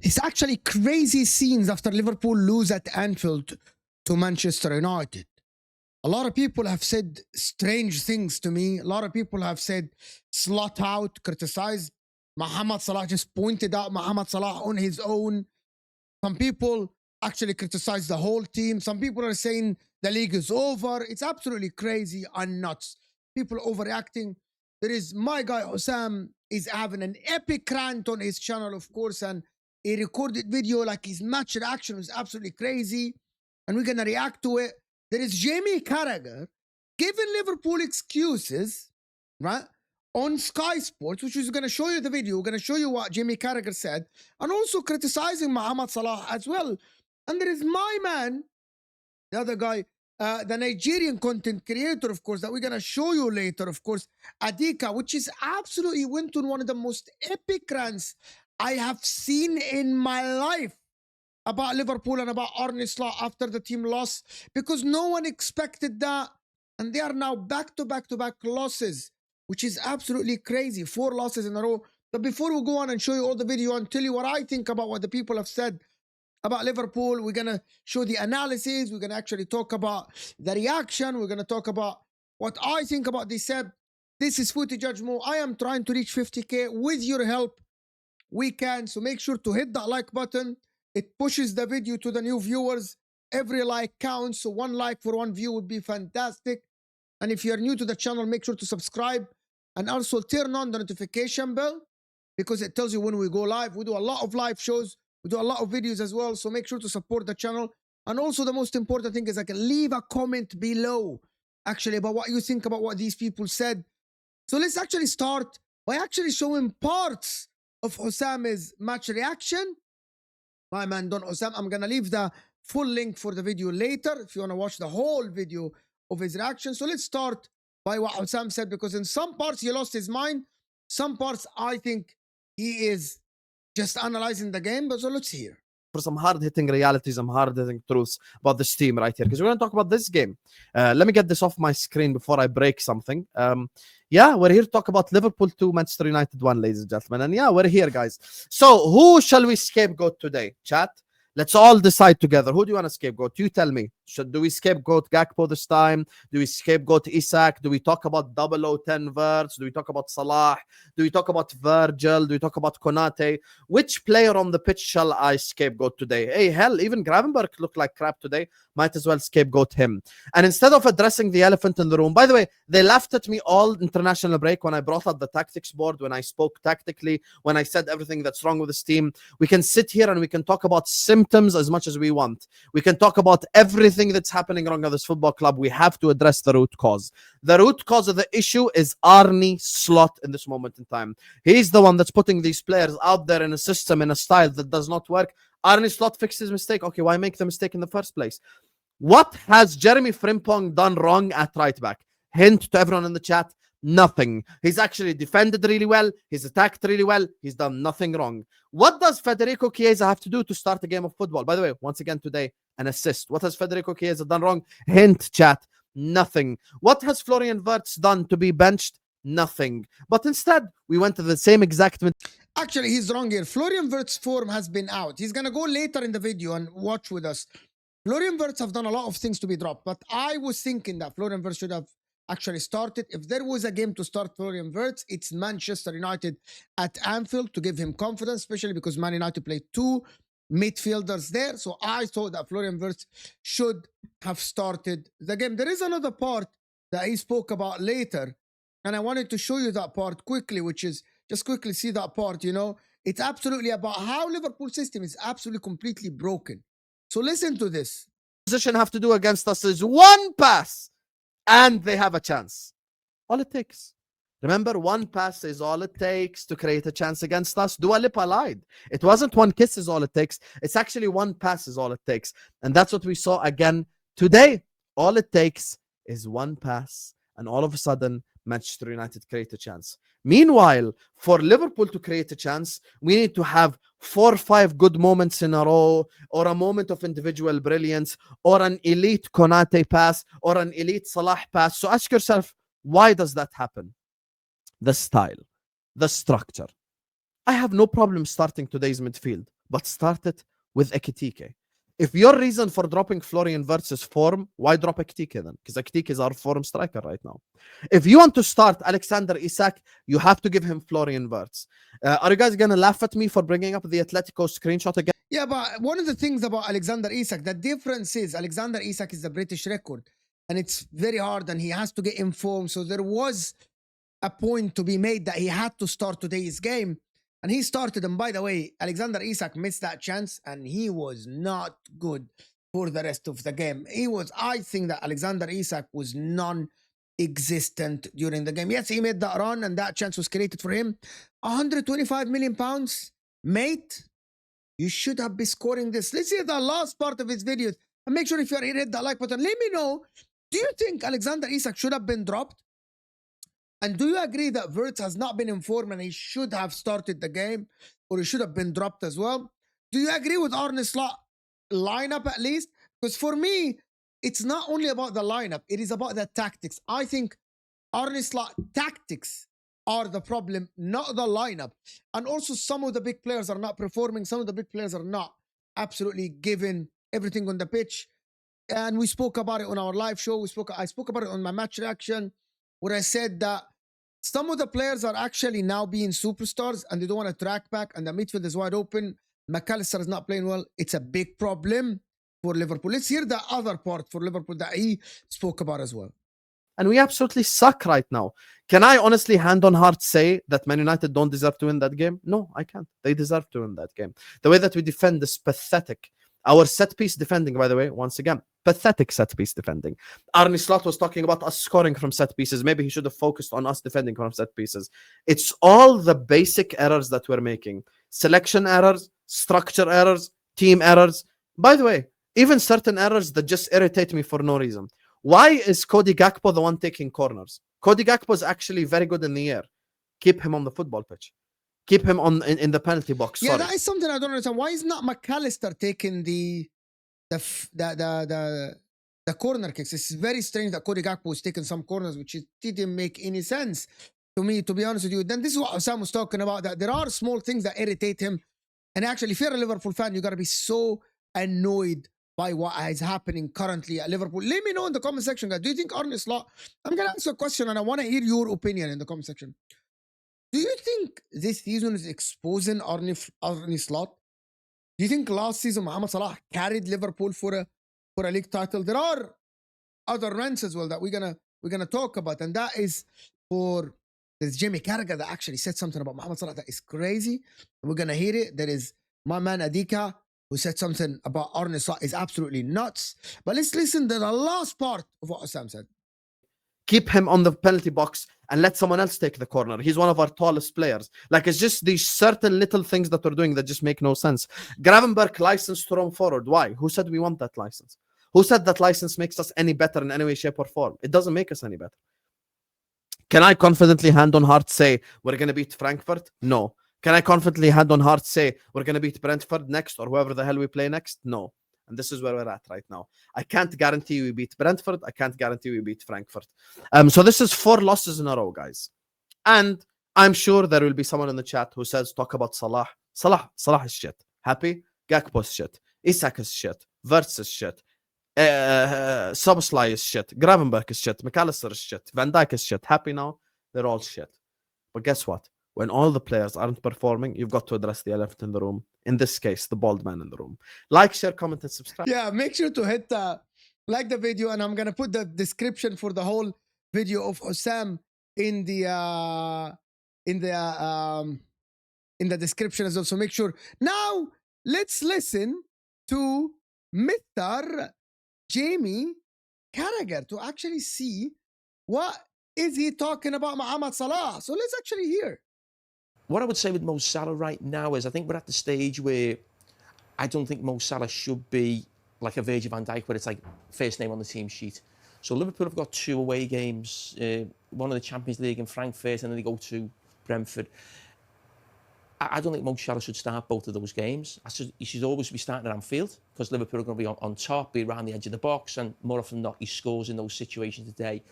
It's actually crazy scenes after Liverpool lose at Anfield to Manchester United. A lot of people have said strange things to me. A lot of people have said Slot out, criticized. Mohamed Salah just pointed out Mohamed Salah on his own. Some people actually criticize the whole team. Some people are saying the league is over. It's absolutely crazy and nuts. People overreacting. There is my guy Husam is having an epic rant on his channel, of course, and a recorded video like his match reaction was absolutely crazy, and we're gonna react to it. There is Jamie Carragher giving Liverpool excuses, right, on Sky Sports, which is going to show you the video. We're going to show you what Jamie Carragher said, and also criticizing Mohamed Salah as well. And there is my man, the other guy, the Nigerian content creator, of course, that we're going to show you later, of course, Adika, which is absolutely went on one of the most epic rants I have seen in my life about Liverpool and about Arne Slot after the team lost, because no one expected that. And they are now back-to-back losses, which is absolutely crazy. 4 losses in a row. But before we go on and show you all the video and tell you what I think about what the people have said about Liverpool, we're going to show the analysis. We're going to actually talk about the reaction. We're going to talk about what I think about this. This is Footy Judge Mo. I am trying to reach 50K. With your help, we can. So make sure to hit that like button. It pushes the video to the new viewers. Every like counts. So 1 like for 1 view would be fantastic. And if you're new to the channel, make sure to subscribe. And also turn on the notification bell, because it tells you when we go live. We do a lot of live shows. We do a lot of videos as well. So make sure to support the channel. And also the most important thing is leave a comment below, actually, about what you think about what these people said. So let's actually start by actually showing parts of Husam's match reaction. My man Don Husam. I'm going to leave the full link for the video later if you want to watch the whole video of his reaction. So let's start by what Husam said, because in some parts he lost his mind. Some parts I think he is just analyzing the game. But so let's hear. For some hard-hitting realities, some hard-hitting truths about this team right here, because we're going to talk about this game. Let me get this off my screen before I break something. Yeah, we're here to talk about Liverpool 2, Manchester United 1, ladies and gentlemen. And yeah, we're here, guys. So who shall we scapegoat today, chat? Let's all decide together. Who do you want to scapegoat? You tell me. Do we scapegoat Gakpo this time? Do we scapegoat Isak? Do we talk about 0010 Verts? Do we talk about Salah? Do we talk about Virgil? Do we talk about Konate? Which player on the pitch shall I scapegoat today? Hey, hell, even Gravenberg looked like crap today. Might as well scapegoat him. And instead of addressing the elephant in the room, by the way, they laughed at me all international break when I brought up the tactics board, when I spoke tactically, when I said everything that's wrong with this team. We can sit here and we can talk about symptoms as much as we want. We can talk about everything that's happening wrong at this football club. We have to address the root cause. The root cause of the issue is Arne Slot in this moment in time. He's the one that's putting these players out there in a system, in a style that does not work. Arne Slot fixed his mistake. Okay, why make the mistake in the first place? What has Jeremy Frimpong done wrong at right back? Hint to everyone in the chat, nothing. He's actually defended really well. He's attacked really well. He's done nothing wrong. What does Federico Chiesa have to do to start a game of football? By the way, once again today, an assist. What has Federico Chiesa done wrong? Hint, chat, nothing. What has Florian Wirtz done to be benched? Nothing. But instead, we went to the same exact... Actually, he's wrong here. Florian Wirtz's form has been out. He's going to go later in the video and watch with us. Florian Wirtz have done a lot of things to be dropped, but I was thinking that Florian Wirtz should have actually started. If there was a game to start Florian Wirtz, it's Manchester United at Anfield, to give him confidence, especially because Man United played 2 midfielders there. So I thought that Florian Wirtz should have started the game. There is another part that he spoke about later, and I wanted to show you that part quickly, which is just quickly see that part. You know, it's absolutely about how Liverpool system is absolutely completely broken. So listen to this. Position have to do against us is 1 pass and they have a chance. All it takes. Remember, 1 pass is all it takes to create a chance against us. Dua Lipa lied. It wasn't 1 kiss is all it takes. It's actually 1 pass is all it takes. And that's what we saw again today. All it takes is 1 pass. And all of a sudden, Manchester United create a chance. Meanwhile, for Liverpool to create a chance, we need to have 4 or 5 good moments in a row, or a moment of individual brilliance, or an elite Konate pass, or an elite Salah pass. So ask yourself, why does that happen? The style, the structure. I have no problem starting today's midfield. but start it with Ekitike. If your reason for dropping Florian Wirtz is form, why drop Ekitike then? Because Ekitike is our form striker right now. If you want to start Alexander Isak, you have to give him Florian Wirtz. Are you guys going to laugh at me for bringing up the Atletico screenshot again? Yeah, but one of the things about Alexander Isak, the difference is Alexander Isak is the British record, and it's very hard, and he has to get informed. So there was a point to be made that he had to start today's game, and he started. And by the way, Alexander Isak missed that chance, and he was not good for the rest of the game. I think that Alexander Isak was non-existent during the game. Yes, he made that run, and that chance was created for him. 125 million pounds, mate. You should have been scoring this. Let's see the last part of his videos. And make sure if you're here, hit that like button. Let me know, do you think Alexander Isak should have been dropped? And do you agree that Wirtz has not been informed and he should have started the game, or he should have been dropped as well? Do you agree with Arne Slot lineup at least? Because for me, it's not only about the lineup, it is about the tactics. I think Arne Slot tactics are the problem, not the lineup. And also some of the big players are not performing. Some of the big players are not absolutely giving everything on the pitch. And we spoke about it on our live show. I spoke about it on my match reaction, where I said that some of the players are actually now being superstars and they don't want to track back, and the midfield is wide open. McAllister is not playing well. It's a big problem for Liverpool. Let's hear the other part for Liverpool that he spoke about as well. And we absolutely suck right now. Can I honestly, hand on heart, say that Man United don't deserve to win that game? No, I can't. They deserve to win that game. The way that we defend is pathetic. Our set-piece defending, by the way, once again, pathetic set-piece defending. Arne Slot was talking about us scoring from set-pieces. Maybe he should have focused on us defending from set-pieces. It's all the basic errors that we're making. Selection errors, structure errors, team errors. By the way, even certain errors that just irritate me for no reason. Why is Cody Gakpo the one taking corners? Cody Gakpo is actually very good in the air. Keep him on the football pitch. Keep him in the penalty box. Yeah, that is something I don't understand. Why is not McAllister taking the corner kicks? It's very strange that Cody Gakpo is taking some corners, which didn't make any sense to me, to be honest with you. Then this is what Husam was talking about, that there are small things that irritate him. And actually, if you're a Liverpool fan, you got to be so annoyed by what is happening currently at Liverpool. Let me know in the comment section, guys. Do you think Arne Slot... I'm going to ask a question, and I want to hear your opinion in the comment section. Do you think this season is exposing Arne Slot? Do you think last season Mohamed Salah carried Liverpool for a league title? There are other rants as well that we're gonna talk about, and that is for there's Jamie Carragher that actually said something about Mohamed Salah that is crazy, and we're gonna hear it. There is my man Adika who said something about Arne Slot is absolutely nuts. But let's listen to the last part of what Husam said. Keep him on the penalty box and let someone else take the corner. He's one of our tallest players. Like, it's just these certain little things that we're doing that just make no sense. Gravenberch licensed to roam forward. Why? Who said we want that license? Who said that license makes us any better in any way, shape, or form? It doesn't make us any better. Can I confidently, hand on heart, say we're going to beat Frankfurt? No. Can I confidently, hand on heart, say we're going to beat Brentford next, or whoever the hell we play next? No. And this is where we're at right now. I can't guarantee we beat Brentford. I can't guarantee we beat Frankfurt. So this is 4 losses in a row, guys. And I'm sure there will be someone in the chat who says, talk about Salah. Salah is shit. Happy? Gakpo's shit. Isak is shit. Wirtz is shit. Szoboszlai is shit. Gravenberch is shit. McAllister is shit. Van Dijk is shit. Happy now? They're all shit. But guess what? When all the players aren't performing, you've got to address the elephant in the room. In this case, the bald man in the room. Like, share, comment, and subscribe. Yeah, make sure to hit like the video, and I'm gonna put the description for the whole video of Husam in the description as well. So make sure. Now let's listen to Mr. Jamie Carragher to actually see what is he talking about Mohamed Salah. So let's actually hear. What I would say with Mo Salah right now is I think we're at the stage where I don't think Mo Salah should be like a Virgil van Dijk, where it's like first name on the team sheet. So Liverpool have got 2 away games, one in the Champions League in Frankfurt, and then they go to Brentford. I don't think Mo Salah should start both of those games. He should always be starting at Anfield, because Liverpool are going to be on top, be around the edge of the box, and more often than not, he scores in those situations today.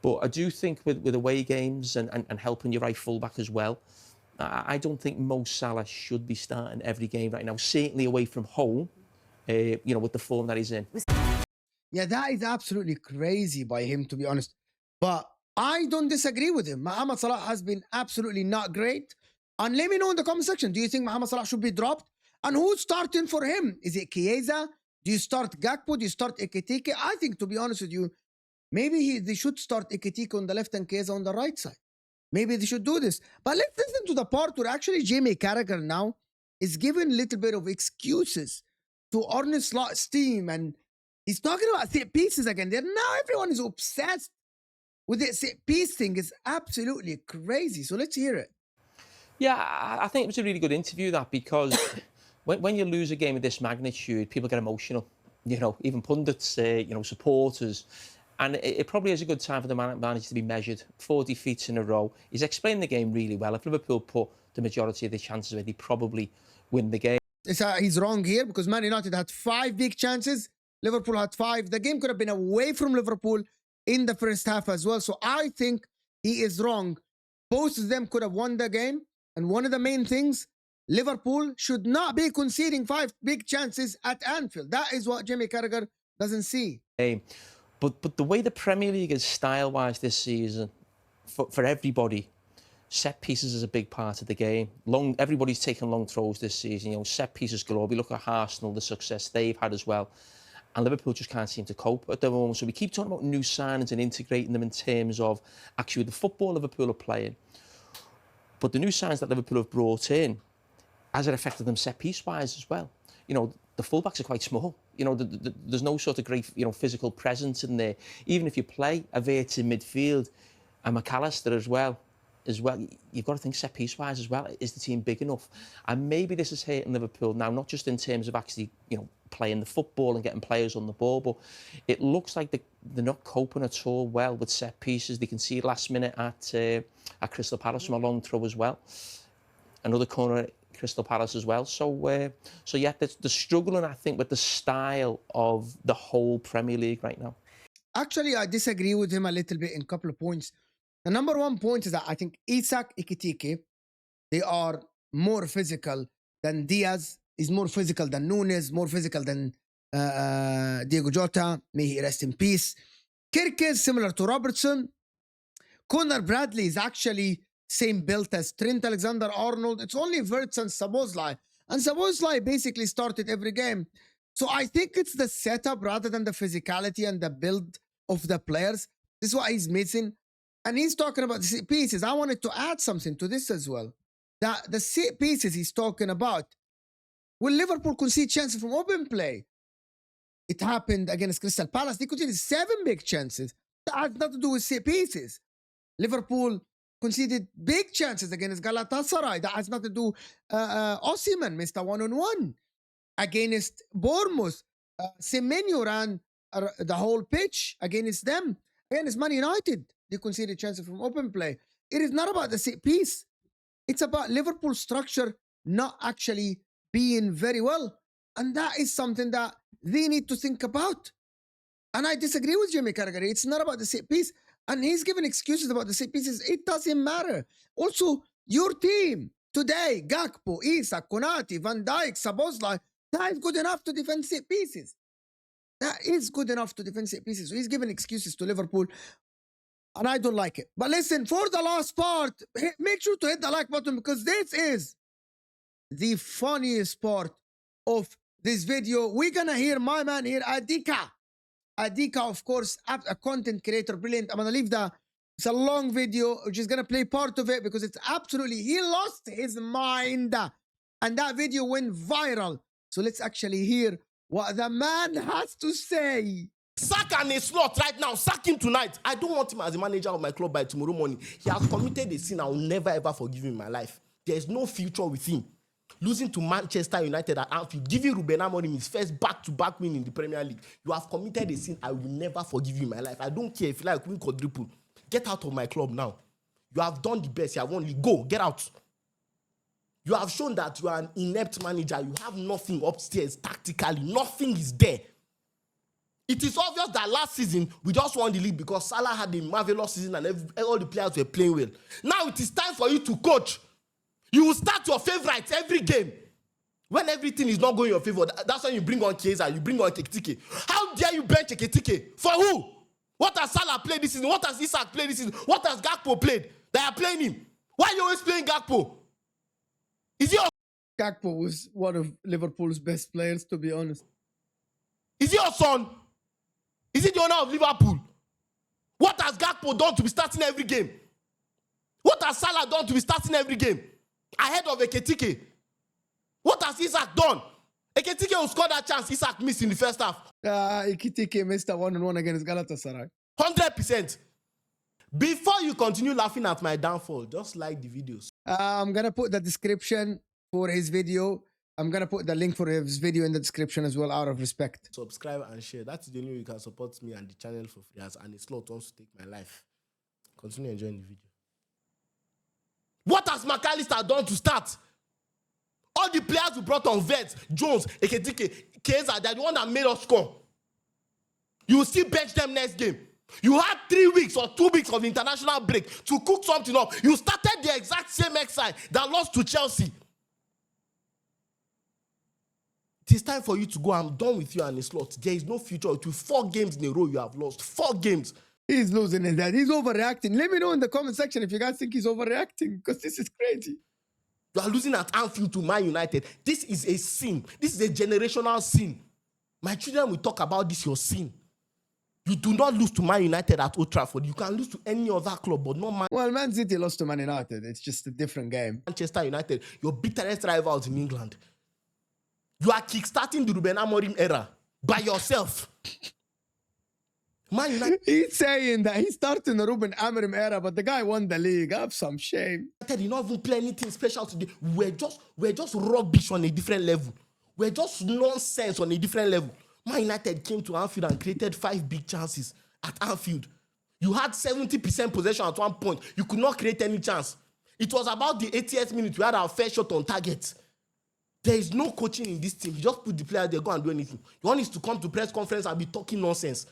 But I do think with away games and helping your right full-back as well, I don't think Mo Salah should be starting every game right now, certainly away from home, you know, with the form that he's in. Yeah, that is absolutely crazy by him, to be honest. But I don't disagree with him. Mohamed Salah has been absolutely not great. And let me know in the comment section, do you think Mohamed Salah should be dropped? And who's starting for him? Is it Chiesa? Do you start Gakpo? Do you start Ekitike? I think, to be honest with you, maybe they should start Ekitike on the left and Chiesa on the right side. Maybe they should do this. But let's listen to the part where actually Jamie Carragher now is giving a little bit of excuses to Arne Slot's team. And he's talking about set pieces again. Now everyone is obsessed with the set piece thing. It's absolutely crazy. So let's hear it. Yeah, I think it was a really good interview, that, because when you lose a game of this magnitude, people get emotional. You know, even pundits, you know, supporters. And it probably is a good time for the manager to be measured. 4 defeats in a row. He's explained the game really well. If Liverpool put the majority of the chances away, they'd probably win the game. He's wrong here because Man United had 5 big chances. Liverpool had 5. The game could have been away from Liverpool in the first half as well. So I think he is wrong. Both of them could have won the game. And one of the main things, Liverpool should not be conceding 5 big chances at Anfield. That is what Jamie Carragher doesn't see. But the way the Premier League is style-wise this season, for everybody, set pieces is a big part of the game. Everybody's taking long throws this season. You know, set pieces galore. We look at Arsenal, the success they've had as well. And Liverpool just can't seem to cope at the moment. So we keep talking about new signings and integrating them in terms of actually the football Liverpool are playing. But the new signings that Liverpool have brought in, has it affected them set piece-wise as well? You know, the fullbacks are quite small. You know, there's no sort of great, you know, physical presence in there. Even if you play a Verts in midfield and McAllister as well, you've got to think set piece-wise as well. Is the team big enough? And maybe this is hurting Liverpool now, not just in terms of actually, you know, playing the football and getting players on the ball, but it looks like they're not coping at all well with set pieces. They can see last minute at Crystal Palace from a long throw as well. Another corner at Crystal Palace as well. So yeah, they're struggling, I think, with the style of the whole Premier League right now. Actually, I disagree with him a little bit in a couple of points. The number one point is that I think Isak, Ekitike, they are more physical than Diaz, is more physical than Nunes, more physical than Diego Jota. May he rest in peace. Kirkes, similar to Robertson. Conor Bradley is actually same built as Trent Alexander-Arnold. It's only Verts and Szoboszlai. And Szoboszlai basically started every game. So I think it's the setup rather than the physicality and the build of the players. This is what he's missing. And he's talking about the set pieces. I wanted to add something to this as well. That the set pieces he's talking about, will Liverpool concede chances from open play? It happened against Crystal Palace. They conceded 7 big chances. That has nothing to do with set pieces. Liverpool conceded big chances against Galatasaray. That has nothing to do. Osimhen missed a 1-on-1 against Bournemouth. Semenyo ran the whole pitch against them. Against Man United, they conceded chances from open play. It is not about the set piece. It's about Liverpool structure not actually being very well. And that is something that they need to think about. And I disagree with Jamie Carragher. It's not about the set piece. And he's giving excuses about the set pieces. It doesn't matter. Also, your team today, Gakpo, Isak, Konate, Van Dijk, Szoboszlai, that is good enough to defend set pieces. That is good enough to defend set pieces. So he's giving excuses to Liverpool. And I don't like it. But listen, for the last part, make sure to hit the like button because this is the funniest part of this video. We're going to hear my man here, Adika. Adika, of course, a content creator, brilliant. I'm going to leave it's a long video. We're just going to play part of it because it's absolutely, he lost his mind. And that video went viral. So let's actually hear what the man has to say. Sack Arne Slot right now. Sack him tonight. I don't want him as the manager of my club by tomorrow morning. He has committed a sin I will never ever forgive him in my life. There's no future with him. Losing to Manchester United at Anfield, giving Ruben Amorim his first back-to-back win in the Premier League. You have committed a sin I will never forgive you in my life. I don't care if you like win quadruple. Get out of my club now. You have done the best. You have only go. Get out. You have shown that you are an inept manager. You have nothing upstairs tactically. Nothing is there. It is obvious that last season, we just won the league because Salah had a marvelous season and all the players were playing well. Now it is time for you to coach. You will start your favourites every game. When everything is not going your favour, that's when you bring on Chiesa, you bring on Ekitike. How dare you bench Ekitike? For who? What has Salah played this season? What has Isak played this season? What has Gakpo played? They are playing him. Why are you always playing Gakpo? Is he your, Gakpo was one of Liverpool's best players, to be honest. is he your son? Is he the owner of Liverpool? What has Gakpo done to be starting every game? What has Salah done to be starting every game? Ahead of Ekitike. What has Isak done? Ekitike will score that chance Isak missed in the first half. Ekitike missed a 1-on-1 against Galatasaray. 100%. Before you continue laughing at my downfall, just like the videos. I'm going to put the description for his video. I'm going to put the link for his video in the description as well, out of respect. Subscribe and share. That's the only way you can support me and the channel for free, as Arne Slot wants to take my life. Continue enjoying the video. What has McAllister done to start? All the players who brought on Vets, Jones, Ekitike, Chiesa, they're the one that made us score. You will still bench them next game. You had 3 weeks or 2 weeks of international break to cook something up. You started the exact same exercise that lost to Chelsea. It is time for you to go. I'm done with you, Arne Slot. There is no future. With 4 games in a row you have lost. 4 games. He's losing his head. He's overreacting. Let me know in the comment section if you guys think he's overreacting, because this is crazy. You are losing at Anfield to Man United. This is a sin. This is a generational sin. My children will talk about this, your sin. You do not lose to Man United at Old Trafford. You can lose to any other club, but not Man Well, Man City lost to Man United. It's just a different game. Manchester United, your bitterest rivals in England. You are kickstarting the Ruben Amorim era by yourself. Man United He's saying that he's starting the Ruben Amorim era, but the guy won the league. Have some shame. did not even play anything special today. We're just rubbish on a different level. We're just nonsense on a different level. Man United came to Anfield and created 5 big chances at Anfield. You had 70% possession at one point. You could not create any chance. It was about the 80th minute we had our first shot on target. There is no coaching in this team. You just put the player there, go and do anything. You want us to come to press conference and be talking nonsense.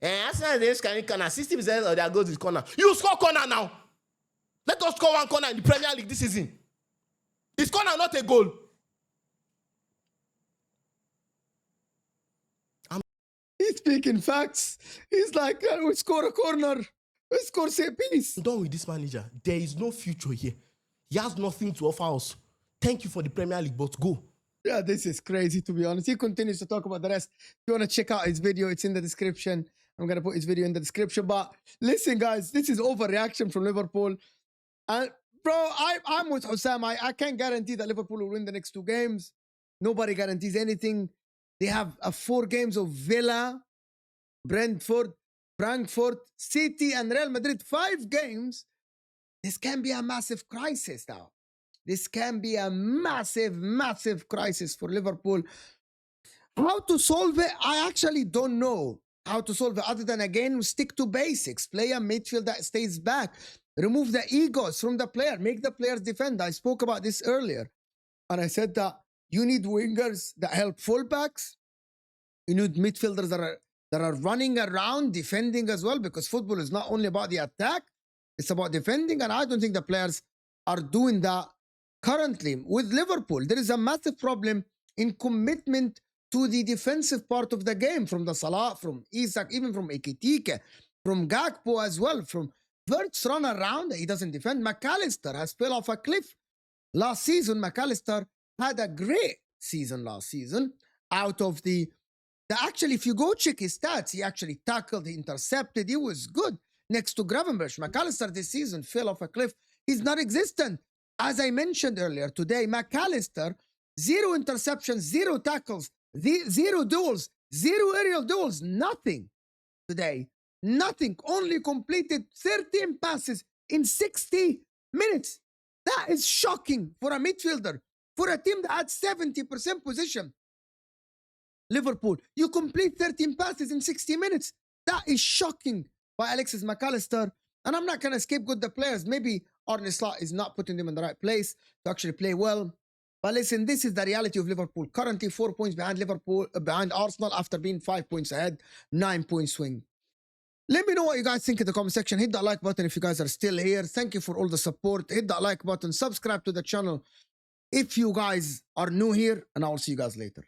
Arsenal is carrying corner. 60% of their goals is corner. You score corner now. Let us score 1 corner in the Premier League this season. Is corner not a goal? He's speaking facts. He's like, we score a corner. We score set piece. I'm done with this manager. There is no future here. He has nothing to offer us. Thank you for the Premier League, but go. Yeah, this is crazy, to be honest. He continues to talk about the rest. If you want to check out his video, it's in the description. I'm going to put his video in the description. But listen, guys, this is overreaction from Liverpool. And, bro, I'm with Husam. I can't guarantee that Liverpool will win the next 2 games. Nobody guarantees anything. They have 4 games of Villa, Brentford, Frankfurt, City, and Real Madrid. 5 games. This can be a massive crisis now. This can be a massive, massive crisis for Liverpool. How to solve it? I actually don't know how to solve it, other than, again, stick to basics. Play a midfield that stays back. Remove the egos from the player. Make the players defend. I spoke about this earlier. And I said that you need wingers that help fullbacks. You need midfielders that are running around, defending as well, because football is not only about the attack, it's about defending. And I don't think the players are doing that currently. With Liverpool, there is a massive problem in commitment to the defensive part of the game, from the Salah, from Isak, even from Ekitike, from Gakpo as well, from Verts run around, he doesn't defend. McAllister has fell off a cliff. Last season, McAllister had a great season last season. Out of actually, if you go check his stats, he actually tackled, he intercepted, he was good next to Gravenberch. McAllister this season fell off a cliff. He's not existent. As I mentioned earlier today, McAllister, 0 interceptions, 0 tackles, 0 duels, 0 aerial duels, nothing today. Nothing. Only completed 13 passes in 60 minutes. That is shocking for a midfielder, for a team that had 70% possession. Liverpool, you complete 13 passes in 60 minutes. That is shocking by Alexis McAllister. And I'm not going to scapegoat the players. Maybe Arne Slot is not putting them in the right place to actually play well. But listen, this is the reality of Liverpool. Currently 4 points behind Arsenal after being 5 points ahead, 9 point swing. Let me know what you guys think in the comment section. Hit that like button if you guys are still here. Thank you for all the support. Hit that like button. Subscribe to the channel if you guys are new here. And I'll see you guys later.